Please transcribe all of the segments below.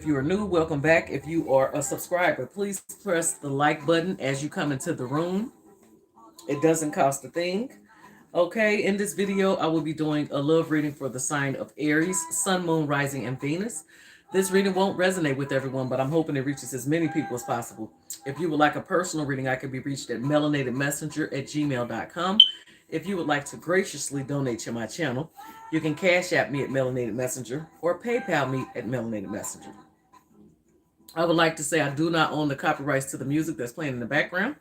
If you are new, welcome back. If you are a subscriber, please press the like button as you come into the room. It doesn't cost a thing. Okay, in this video, I will be doing a love reading for the sign of Aries, Sun, Moon, Rising, and Venus. This reading won't resonate with everyone, but I'm hoping it reaches as many people as possible. If you would like a personal reading, I can be reached at melanatedmessenger@gmail.com. If you would like to graciously donate to my channel, you can cash at me at Melanated Messenger or PayPal me at Melanated Messenger. I would like to say I do not own the copyrights to the music that's playing in the background.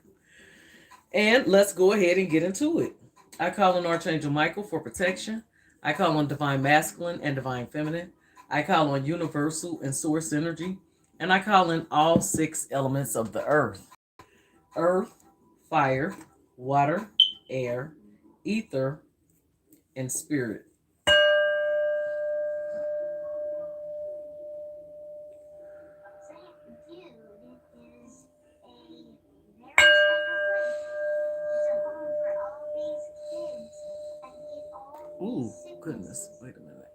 And let's go ahead and get into it. I call on Archangel Michael for protection. I call on Divine Masculine and Divine Feminine. I call on Universal and Source Energy. And I call in all six elements of the earth, fire, water, air, ether, and spirit. Ooh, goodness. Wait a minute.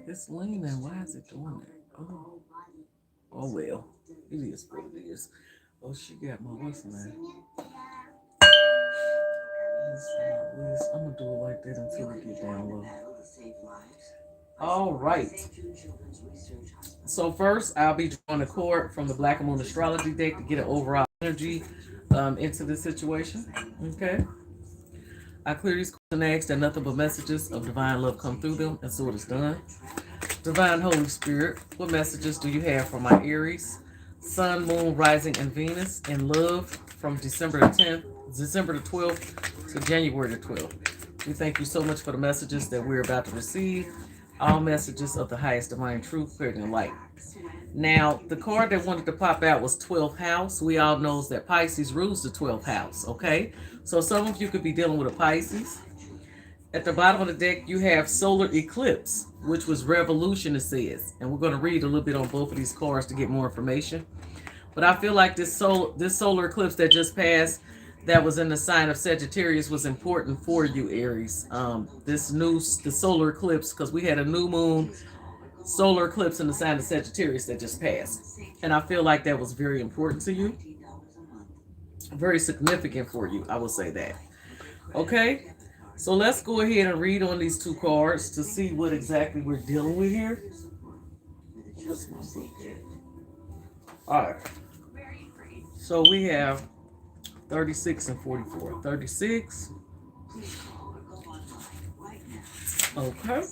It's leaning. Why is it doing that? Oh well. It is what it is. Oh, she got my what's name? I'm gonna do it like that until we get down low. All right. So first, I'll be drawing a cord from the Black Moon Astrology deck to get an overall energy into this situation. Okay. I clear these cards and ask that nothing but messages of divine love come through them, and so it is done. Divine Holy Spirit, what messages do you have for my Aries, Sun, Moon, Rising, and Venus in love from December the 10th, December the 12th to January the 12th? We thank you so much for the messages that we're about to receive. All messages of the highest divine truth, clarity, and light. Now, the card that wanted to pop out was 12th house. We all knows that Pisces rules the 12th house, okay? So some of you could be dealing with a Pisces. At the bottom of the deck, you have solar eclipse, which was revolution, it says. And we're going to read a little bit on both of these cards to get more information. But I feel like this solar eclipse that just passed, that was in the sign of Sagittarius, was important for you, Aries. The solar eclipse, because we had a new moon solar eclipse in the sign of Sagittarius that just passed. And I feel like that was very important to you. Very significant for you, I will say that. Okay, so let's go ahead and read on these two cards to see what exactly we're dealing with here. All right. So we have 36 and 44. 36. Okay.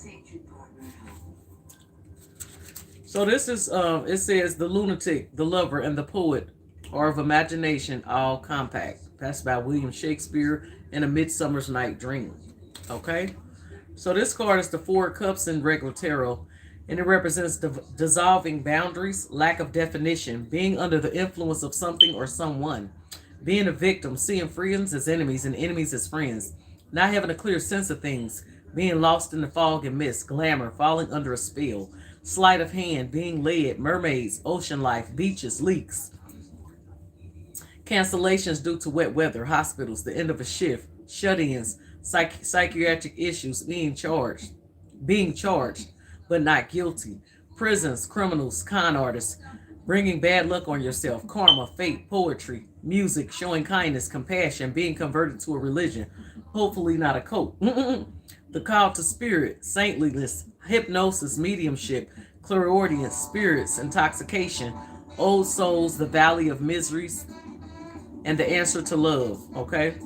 So this is it says the lunatic, the lover, and the poet are of imagination all compact. That's by William Shakespeare in A Midsummer's Night Dream. Okay? So this card is the Four of Cups in regular tarot, and it represents dissolving boundaries, lack of definition, being under the influence of something or someone, being a victim, seeing friends as enemies and enemies as friends, not having a clear sense of things, being lost in the fog and mist, glamour, falling under a spell, sleight of hand, being led, mermaids, ocean life, beaches, leaks, cancellations due to wet weather, hospitals, the end of a shift, shut-ins, psychiatric issues, being charged, but not guilty, prisons, criminals, con artists, bringing bad luck on yourself, karma, fate, poetry, music, showing kindness, compassion, being converted to a religion, hopefully not a cult. The call to spirit, saintliness, hypnosis, mediumship, clairaudience, spirits, intoxication, old souls, the valley of miseries, and the answer to love. Okay.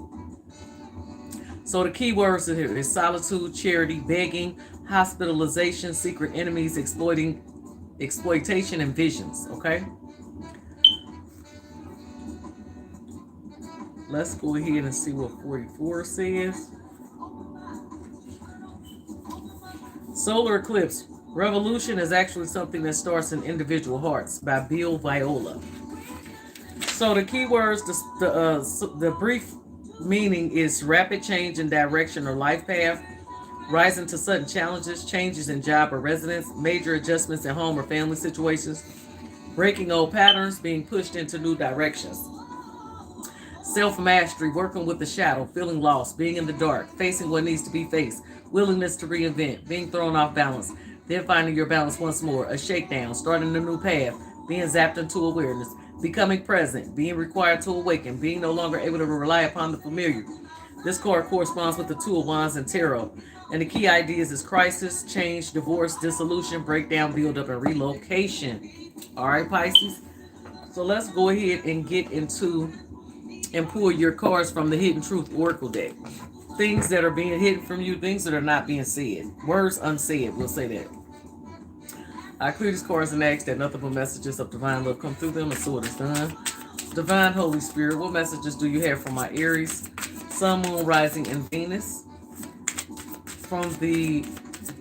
So the key words here is solitude, charity, begging, hospitalization, secret enemies, exploitation, and visions. Okay. Let's go ahead and see what 44 says. Solar eclipse. Revolution is actually something that starts in individual hearts by Bill Viola. So the key words, the brief meaning is rapid change in direction or life path, rising to sudden challenges, changes in job or residence, major adjustments in home or family situations, breaking old patterns, being pushed into new directions. Self-mastery, working with the shadow, feeling lost, being in the dark, facing what needs to be faced, willingness to reinvent, being thrown off balance, then finding your balance once more, a shakedown, starting a new path, being zapped into awareness, becoming present, being required to awaken, being no longer able to rely upon the familiar. This card corresponds with the Two of Wands and Tarot. And the key ideas is crisis, change, divorce, dissolution, breakdown, build up, and relocation. All right, Pisces. So let's go ahead and get into and pull your cards from the Hidden Truth Oracle deck. Things that are being hidden from you, things that are not being said. Words unsaid, we'll say that. I clear these cards and ask that nothing but messages of divine love come through them, and so it is done. Divine Holy Spirit, what messages do you have for my Aries, Sun, Moon, Rising, and Venus from the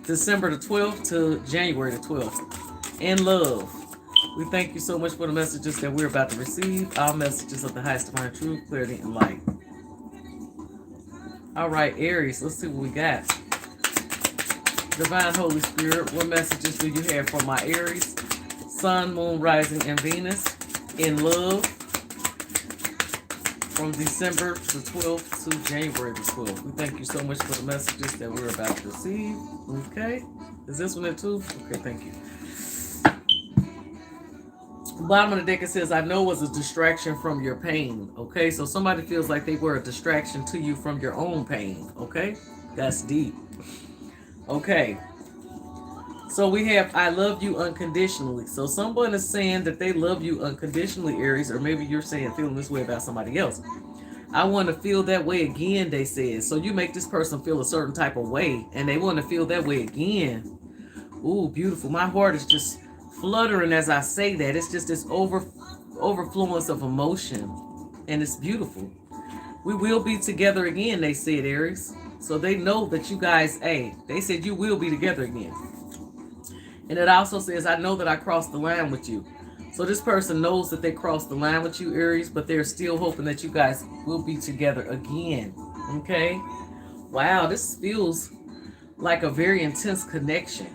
December the 12th to January the 12th? In love, we thank you so much for the messages that we're about to receive. All messages of the highest divine truth, clarity, and light. All right, Aries, let's see what we got. Divine Holy Spirit, what messages do you have for my Aries, Sun, Moon, Rising, and Venus in love from December the 12th to January the 12th? We thank you so much for the messages that we're about to receive. Okay. Is this one it too? Okay, thank you. Bottom of the deck, it says, I know it was a distraction from your pain. Okay, so somebody feels like they were a distraction to you from your own pain. Okay, that's deep. Okay, so we have I love you unconditionally. So someone is saying that they love you unconditionally, Aries, or maybe you're saying feeling this way about somebody else. I want to feel that way again, they said. So you make this person feel a certain type of way, and they want to feel that way again. Ooh, beautiful. My heart is just fluttering as I say that. It's just this overfluence of emotion, and it's beautiful. We will be together again, they said, Aries. So they know that you guys, hey, they said you will be together again. And it also says, I know that I crossed the line with you. So this person knows that they crossed the line with you, Aries, but they're still hoping that you guys will be together again. Okay? Wow, this feels like a very intense connection.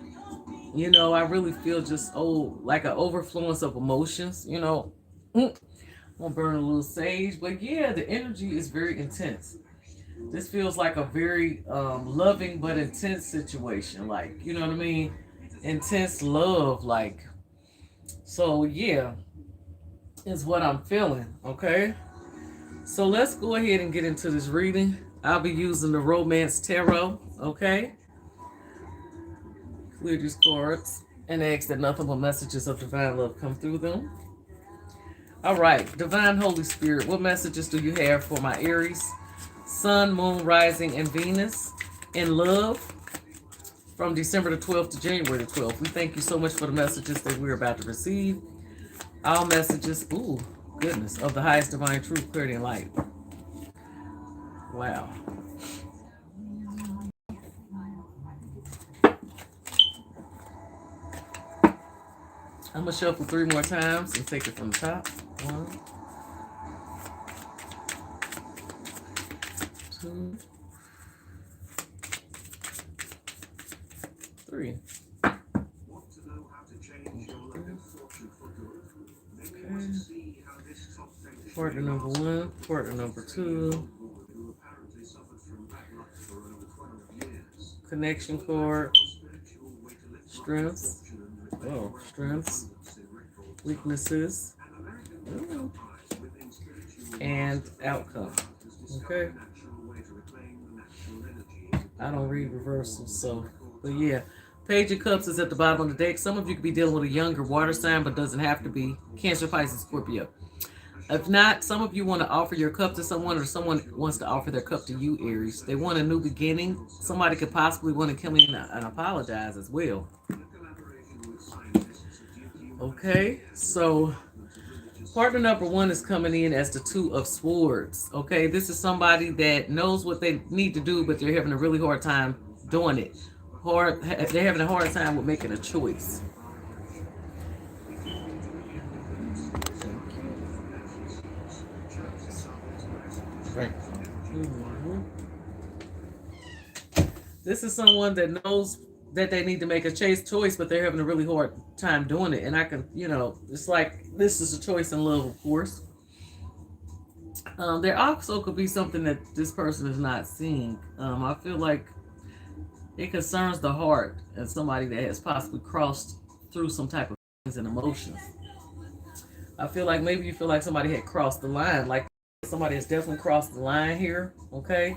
You know, I really feel just, like an overfluence of emotions, you know. I'm gonna burn a little sage, but yeah, the energy is very intense. This feels like a very loving but intense situation, like, you know what I mean? Intense love, like. So yeah, is what I'm feeling. Okay, so let's go ahead and get into this reading. I'll be using the Romance Tarot. Okay, clear these cards and ask that nothing but messages of divine love come through them. All right, Divine Holy Spirit, what messages do you have for my Aries, Sun, Moon, Rising, and Venus in love from December the 12th to January the 12th? We thank you so much for the messages that we're about to receive. All messages, ooh, goodness, of the highest divine truth, clarity, and light. Wow. I'm going to shuffle 3 more times and take it from the top. 1, 2, 3. Okay. Partner number 1, partner number 2. Connection cord. Strengths. Oh, strengths. Weaknesses. Ooh. And outcome. Okay. I don't read reversals, so, but yeah. Page of Cups is at the bottom of the deck. Some of you could be dealing with a younger water sign, but doesn't have to be. Cancer, Pisces, Scorpio. If not, some of you want to offer your cup to someone, or someone wants to offer their cup to you, Aries. They want a new beginning. Somebody could possibly want to come in and apologize as well. Okay, so partner number 1 is coming in as the 2 of Swords. Okay, this is somebody that knows what they need to do, but they're having a really hard time doing it. They're having a hard time with making a choice. Right. Mm-hmm. This is someone that knows that they need to make a choice, but they're having a really hard time doing it. And I can, it's like this is a choice in love, of course. There also could be something that this person is not seeing. I feel like It concerns the heart and somebody that has possibly crossed through some type of things and emotions. I feel like maybe you feel like somebody had crossed the line. Like somebody has definitely crossed the line here. Okay.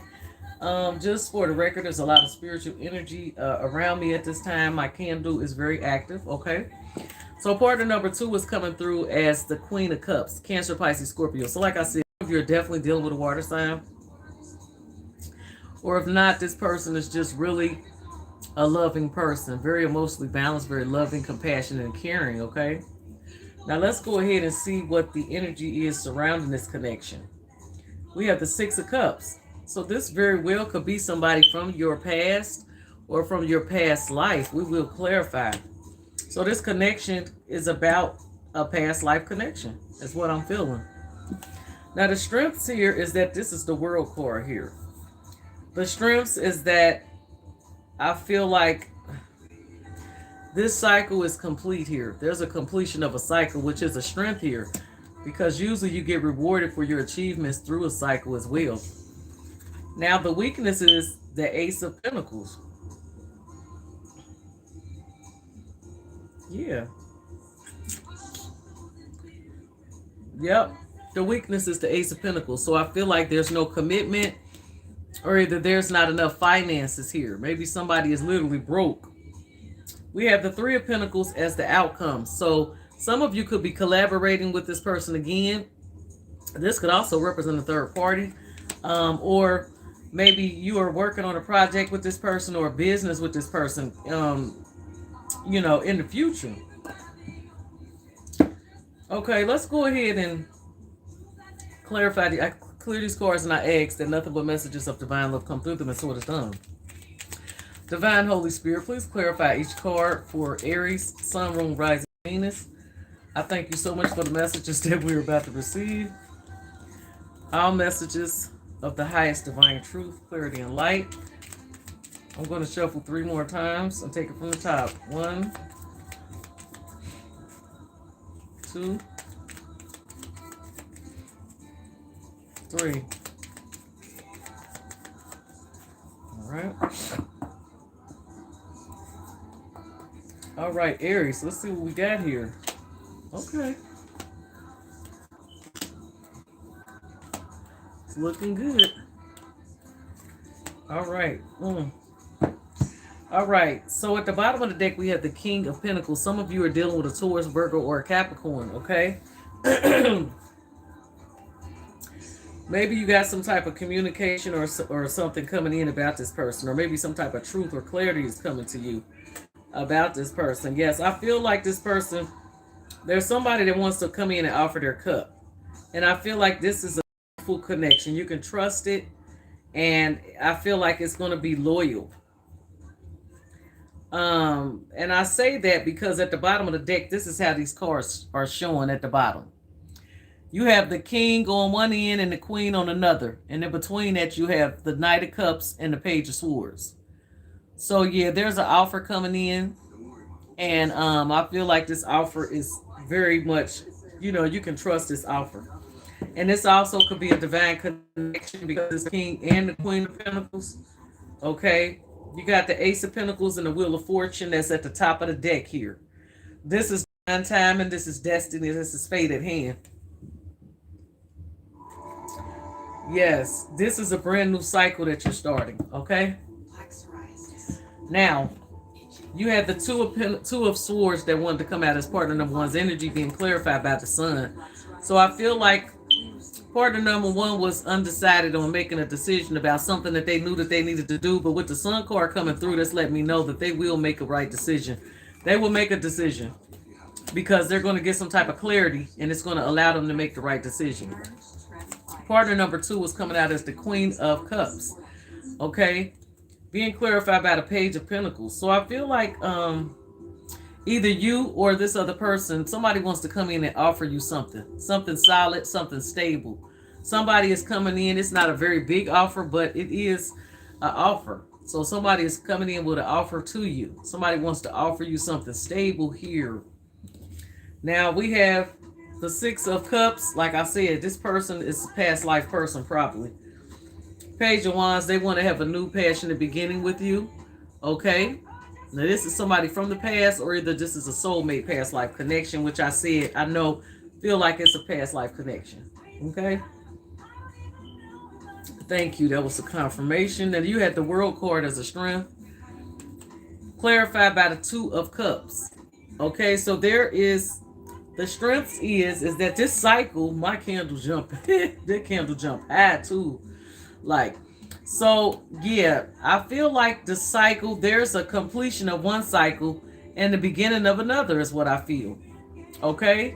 Just for the record, there's a lot of spiritual energy around me at this time. My candle is very active. Okay. So partner number 2 is coming through as the Queen of Cups, Cancer, Pisces, Scorpio. So like I said, if you're definitely dealing with a water sign, or if not, this person is just really a loving person, very emotionally balanced, very loving, compassionate, and caring. Okay. Now let's go ahead and see what the energy is surrounding this connection. We have the Six of Cups. So this very well could be somebody from your past or from your past life. We will clarify. So this connection is about a past life connection. That's what I'm feeling. Now the strengths here is that this is the World card here. The strengths is that I feel like this cycle is complete here. There's a completion of a cycle, which is a strength here. Because usually you get rewarded for your achievements through a cycle as well. Now the weakness is the Ace of Pentacles. Yeah. Yep. The weakness is the Ace of Pentacles. So I feel like there's no commitment, or either there's not enough finances here. Maybe somebody is literally broke. We have the Three of Pentacles as the outcome. So some of you could be collaborating with this person again. This could also represent a third party. Or maybe you are working on a project with this person or a business with this person, in the future. Okay, let's go ahead and clarify. I clear these cards and I ask that nothing but messages of divine love come through them, and so it is done. Divine Holy Spirit, please clarify each card for Aries, Sun, Moon, Rising, Venus. I thank you so much for the messages that we're about to receive. All messages of the highest divine truth, clarity, and light. I'm going to shuffle 3 more times and take it from the top. 1, 2, 3. All right. All right, Aries, let's see what we got here. Okay. It's looking good. All right. All right. So at the bottom of the deck, we have the King of Pentacles. Some of you are dealing with a Taurus, Virgo, or a Capricorn, okay? Maybe you got some type of communication or something coming in about this person, or maybe some type of truth or clarity is coming to you about this person. Yes, I feel like this person, there's somebody that wants to come in and offer their cup. And I feel like this is a full connection. You can trust it. And I feel like it's going to be loyal. And I say that because at the bottom of the deck, this is how these cards are showing at the bottom. You have the King on one end and the Queen on another. And in between that, you have the Knight of Cups and the Page of Swords. So yeah, there's an offer coming in. And I feel like this offer is very much, you can trust this offer. And this also could be a divine connection because it's King and the Queen of Pentacles. Okay. You got the Ace of Pentacles and the Wheel of Fortune that's at the top of the deck here. This is divine time and this is destiny. This is fate at hand. Yes, this is a brand new cycle that you're starting. Okay. Now, you had the two of Swords that wanted to come out as partner number 1's energy being clarified by the Sun. So I feel like partner number 1 was undecided on making a decision about something that they knew that they needed to do. But with the Sun card coming through, that's letting me know that they will make a right decision. They will make a decision because they're going to get some type of clarity and it's going to allow them to make the right decision. Partner number 2 was coming out as the Queen of Cups. Okay. Being clarified by the Page of Pentacles. So I feel like either you or this other person, somebody wants to come in and offer you something solid, something stable. Somebody is coming in. It's not a very big offer, but it is an offer. So somebody is coming in with an offer to you. Somebody wants to offer you something stable here. Now we have the Six of Cups. Like I said, this person is a past life person probably. Page of Wands, they want to have a new passionate beginning with you. Okay. Now this is somebody from the past, or either this is a soulmate past life connection, which I said I know feel like it's a past life connection. Okay. Thank you. That was a confirmation. And you had the world card as a strength. Clarified by the 2 of Cups. Okay, so there is the strength is that this cycle, my candle jump, that candle jump high too. Like, so yeah, I feel like the cycle, there's a completion of one cycle and the beginning of another is what I feel. Okay?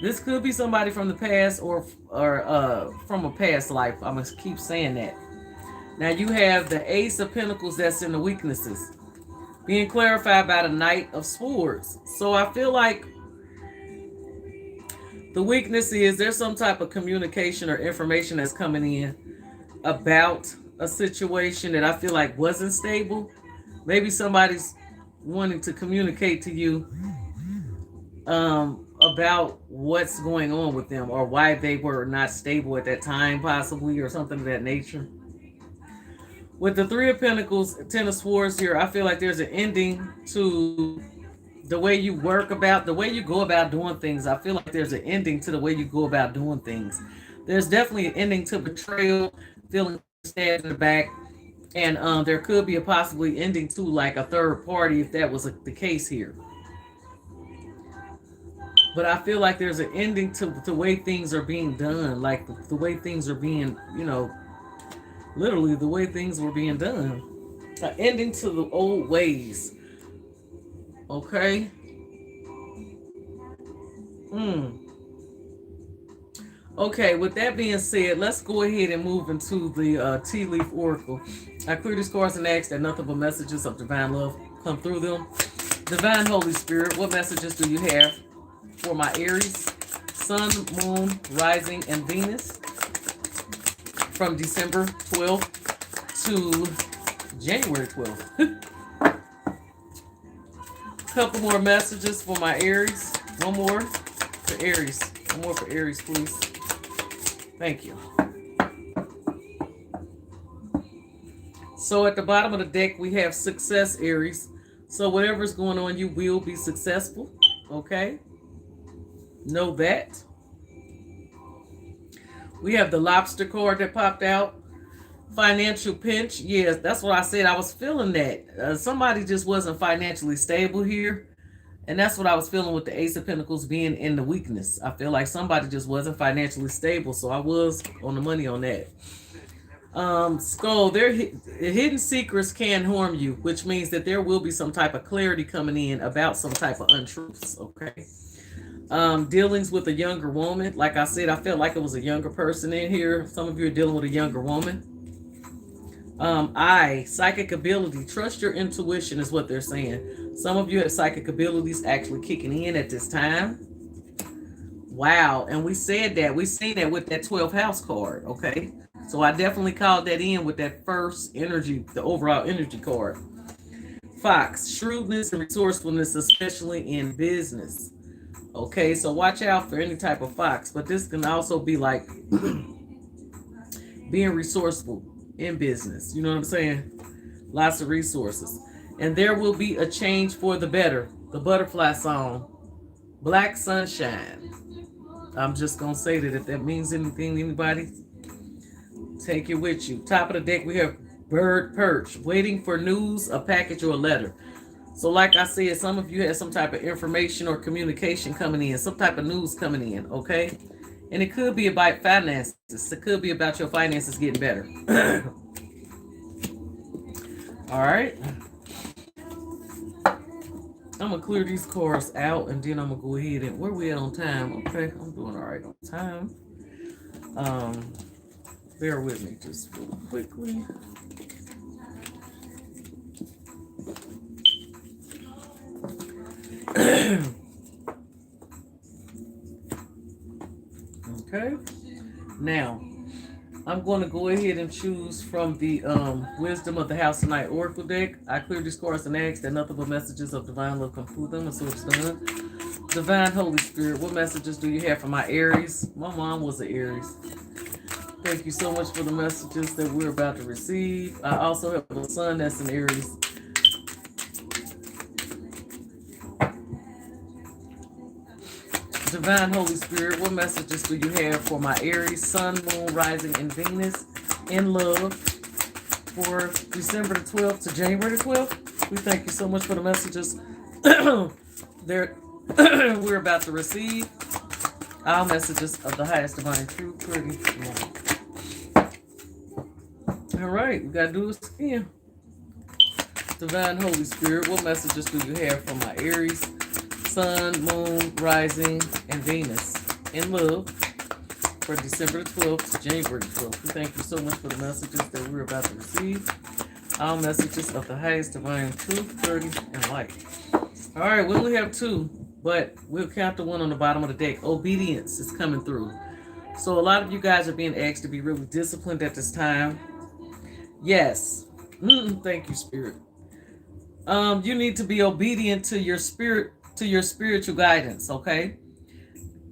This could be somebody from the past or from a past life. I'm gonna keep saying that. Now you have the Ace of Pentacles that's in the weaknesses. Being clarified by the Knight of Swords. So I feel like the weakness is there's some type of communication or information that's coming in about a situation that I feel like wasn't stable. Maybe somebody's wanting to communicate to you about what's going on with them or why they were not stable at that time, possibly, or something of that nature. With the 3 of Pentacles, 10 of Swords here, I feel like there's an ending to the way you the way you go about doing things. I feel like there's an ending to the way you go about doing things. There's definitely an ending to betrayal, feeling stabbed in the back, and there could be a possibly ending to like a third party if that was the case here. But I feel like there's an ending to the way things are being done, like the way things are being, literally the way things were being done. An ending to the old ways. Okay. Okay, with that being said, let's go ahead and move into the Tea Leaf Oracle. I clear these cards and ask that nothing but messages of divine love come through them. Divine Holy Spirit, what messages do you have for my Aries, Sun, Moon, Rising, and Venus from December 12th to January 12th? Couple more messages for my Aries. One more for Aries. One more for Aries, please. Thank you. So at the bottom of the deck, we have success, Aries. So whatever's going on, you will be successful. Okay? Know that. We have the lobster card that popped out. Financial pinch. Yes, that's what I said. I was feeling that. Somebody just wasn't financially stable here. And that's what I was feeling with the Ace of Pentacles being in the weakness. I feel like somebody just wasn't financially stable. So I was on the money on that. Skull, hidden secrets can harm you, which means that there will be some type of clarity coming in about some type of untruths. Okay. Dealings with a younger woman. Like I said, I felt like it was a younger person in here. Some of you are dealing with a younger woman. Psychic ability. Trust your intuition is what they're saying. Some of you have psychic abilities actually kicking in at this time. Wow. And we said that. We seen that with that 12th house card. Okay. So I definitely called that in with that first energy, the overall energy card. Fox. Shrewdness and resourcefulness, especially in business. Okay. So watch out for any type of fox. But this can also be like being resourceful in business. You know what I'm saying? Lots of resources. And there will be a change for the better. The butterfly song, Black Sunshine. I'm just going to say that if that means anything to anybody, take it with you. Top of the deck, we have Bird Perch, waiting for news, a package, or a letter. So like I said, some of you have some type of information or communication coming in, some type of news coming in, okay? And it could be about finances. It could be about your finances getting better. All right. I'm going to clear these cards out, and then I'm going to go ahead and... Where we at on time? Okay, I'm doing all right on time. Bear with me just real quickly. Okay. Now, I'm going to go ahead and choose from the Wisdom of the House Tonight Oracle deck. I cleared these cards and asked that nothing but messages of divine love come through them, and so it's done. Divine Holy Spirit, what messages do you have for my Aries? My mom was an Aries. Thank you so much for the messages that we're about to receive. I also have a son that's an Aries. Divine Holy Spirit, what messages do you have for my Aries, Sun, Moon, Rising, and Venus in love for December the 12th to January the 12th? We thank you so much for the messages there we're about to receive. Our messages of the highest divine truth, pretty. All right, we got to do this again. Divine Holy Spirit, what messages do you have for my Aries, Sun, Moon, Rising, and Venus in love for December the 12th to January the 12th? We thank you so much for the messages that we're about to receive. Our messages of the highest divine truth, purity, and light. All right, we only have two, but we'll count the one on the bottom of the deck. Obedience is coming through. So a lot of you guys are being asked to be really disciplined at this time. Yes. Thank you, Spirit. You need to be obedient to your spirit, to your spiritual guidance, okay?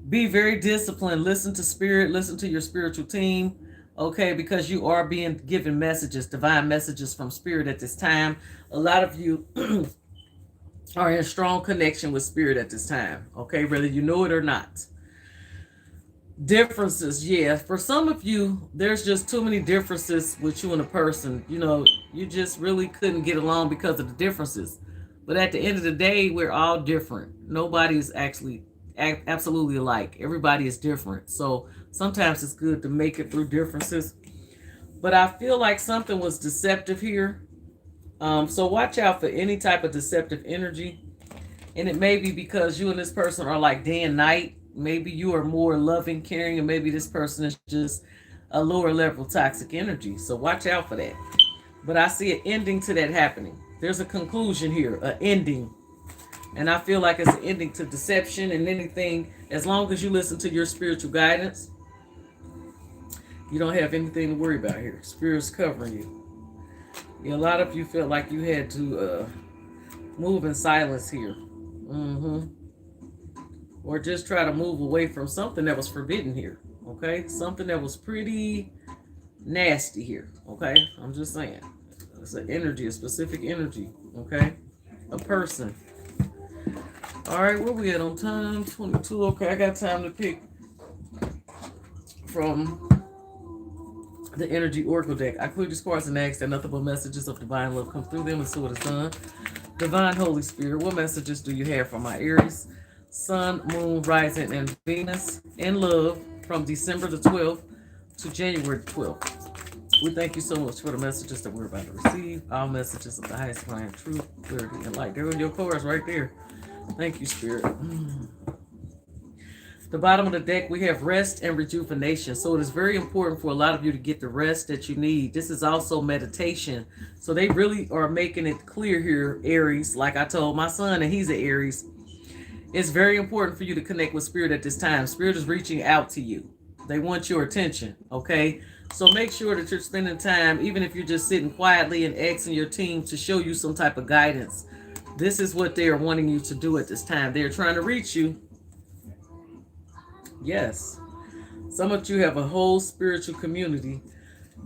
Be very disciplined. Listen to Spirit, listen to your spiritual team, okay? Because you are being given messages, divine messages from Spirit at this time. A lot of you are in strong connection with Spirit at this time, okay? Whether you know it or not. Differences, yeah. For some of you, there's just too many differences with you and a person. You know, you just really couldn't get along because of the differences. But at the end of the day, we're all different. Nobody's actually absolutely alike. Everybody is different. So sometimes it's good to make it through differences. But I feel like something was deceptive here. So watch out for any type of deceptive energy. And it may be because you and this person are like day and night. Maybe you are more loving, caring, and maybe this person is just a lower level toxic energy. So watch out for that. But I see an ending to that happening. There's a conclusion here, an ending. And I feel like it's an ending to deception and anything. As long as you listen to your spiritual guidance, you don't have anything to worry about here. Spirit's covering you. Yeah, a lot of you felt like you had to move in silence here. Or just try to move away from something that was forbidden here, okay? Something that was pretty nasty here, okay? I'm just saying. It's an energy, a specific energy, okay? A person. All right, where we at on time? 22, okay, I got time to pick from the energy oracle deck. I clear these cards and ask that nothing but messages of divine love come through them, and so it is done. Divine Holy Spirit, what messages do you have for my Aries, Sun, Moon, Rising, and Venus in love from December the 12th to January the 12th? We thank you so much for the messages that we're about to receive. All messages of the highest divine truth, clarity, and light. There are your cards right there. Thank you, Spirit. The bottom of the deck, we have rest and rejuvenation. So it is very important for a lot of you to get the rest that you need. This is also meditation. So they really are making it clear here, Aries, like I told my son, and he's an Aries. It's very important for you to connect with Spirit at this time. Spirit is reaching out to you. They want your attention, okay? So make sure that you're spending time, even if you're just sitting quietly and asking your team to show you some type of guidance. This is what they are wanting you to do at this time. They are trying to reach you. Yes. Some of you have a whole spiritual community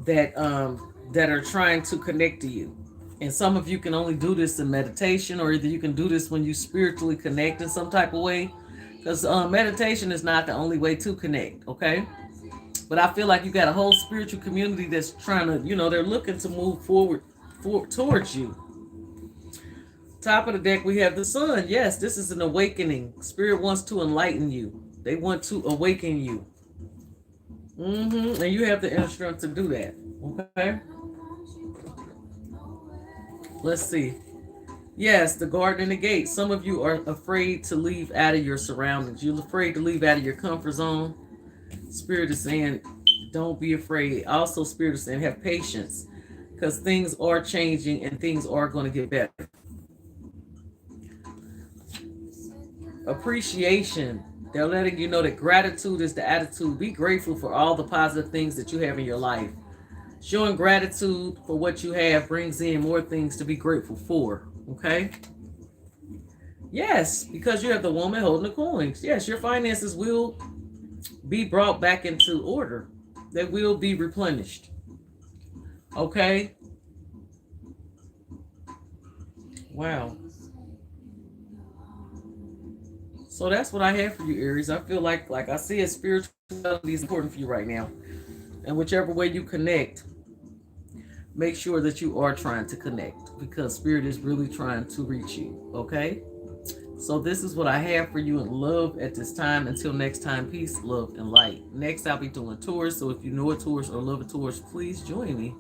that are trying to connect to you. And some of you can only do this in meditation, or either you can do this when you spiritually connect in some type of way. Because meditation is not the only way to connect, okay? But I feel like you got a whole spiritual community that's trying to, they're looking to move forward towards you. Top of the deck, we have the sun. Yes, this is an awakening. Spirit wants to enlighten you. They want to awaken you. And you have the inner strength to do that. Okay? Let's see. Yes, the garden and the gate. Some of you are afraid to leave out of your surroundings. You're afraid to leave out of your comfort zone. Spirit is saying, don't be afraid. Also, Spirit is saying, have patience. Because things are changing and things are going to get better. Appreciation. They're letting you know that gratitude is the attitude. Be grateful for all the positive things that you have in your life. Showing gratitude for what you have brings in more things to be grateful for. Okay? Yes, because you have the woman holding the coins. Yes, your finances will be brought back into order. They will be replenished. Okay? Wow. So that's what I have for you, Aries. I feel like I said, spirituality is important for you right now. And whichever way you connect, make sure that you are trying to connect because spirit is really trying to reach you. Okay? So this is what I have for you in love at this time. Until next time, peace, love, and light. Next, I'll be doing tours. So if you know a tourist or love a tourist, please join me.